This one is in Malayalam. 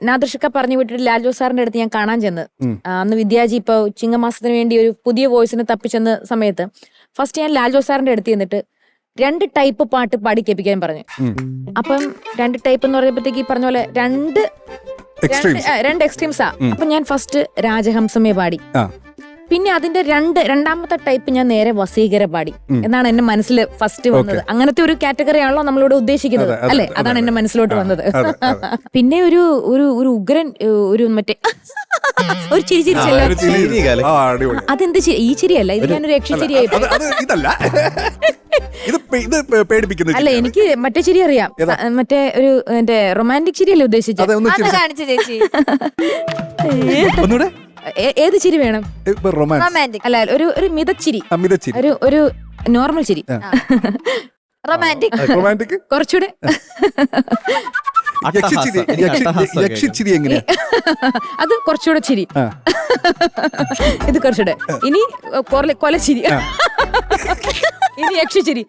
നാദൃഷൊക്കെ പറഞ്ഞു വിട്ടിട്ട് ലാൽ ജോസ് സാറിന്റെ അടുത്ത് ഞാൻ കാണാൻ ചെന്ന്. അന്ന് വിദ്യാജി ഇപ്പൊ ചിങ്ങമാസത്തിന് വേണ്ടി ഒരു പുതിയ വോയിസിനെ തപ്പിച്ചെന്ന സമയത്ത് ഫസ്റ്റ് ഞാൻ ലാൽ ജോസ് സാറിന്റെ അടുത്ത് ചെന്നിട്ട് 2 ടൈപ്പ് പാട്ട് പാടി കേൾപ്പിക്കാൻ പറഞ്ഞു. അപ്പം 2 ടൈപ്പ് എന്ന് പറഞ്ഞപ്പോഴത്തേക്ക് ഈ പറഞ്ഞ പോലെ രണ്ട് എക്സ്ട്രീംസാ. അപ്പൊ ഞാൻ ഫസ്റ്റ് രാജഹംസമേ പാടി, പിന്നെ അതിന്റെ രണ്ടാമത്തെ ടൈപ്പ് ഞാൻ നേരെ വസീകര പാടി എന്നാണ് എന്റെ മനസ്സിൽ ഫസ്റ്റ് വന്നത്. അങ്ങനത്തെ ഒരു കാറ്റഗറി ആണല്ലോ നമ്മളിവിടെ ഉദ്ദേശിക്കുന്നത് അല്ലെ? അതാണ് എന്റെ മനസ്സിലോട്ട് വന്നത്. പിന്നെ ഒരു ഉഗ്രൻ ഒരു മറ്റേ ഒരു ചിരി ചിരിച്ചല്ലോ. അതെന്ത് ഈ ചിരിയല്ല, ഇത് ഞാനൊരു യക്ഷച്ചിരിയായി. അല്ല, എനിക്ക് മറ്റേ ചിരി അറിയാം. മറ്റേ ഒരു എന്റെ റൊമാൻറ്റിക് ചിരിയല്ലേ ഉദ്ദേശിച്ചത്? കാണിച്ചു ചേച്ചി. ഏത് ചിരി വേണം? റൊമാൻറ്റിക് അല്ല, ഒരു മിതച്ചിരി, ഒരു നോർമൽ ചിരി. റൊമാൻറ്റിക് കുറച്ചുകൂടെ അത് കുറച്ചുകൂടെ ചിരി. ഇത് കുറച്ചുകൂടെ. ഇനി കൊലച്ചിരി. ഇനി യക്ഷച്ചിരി.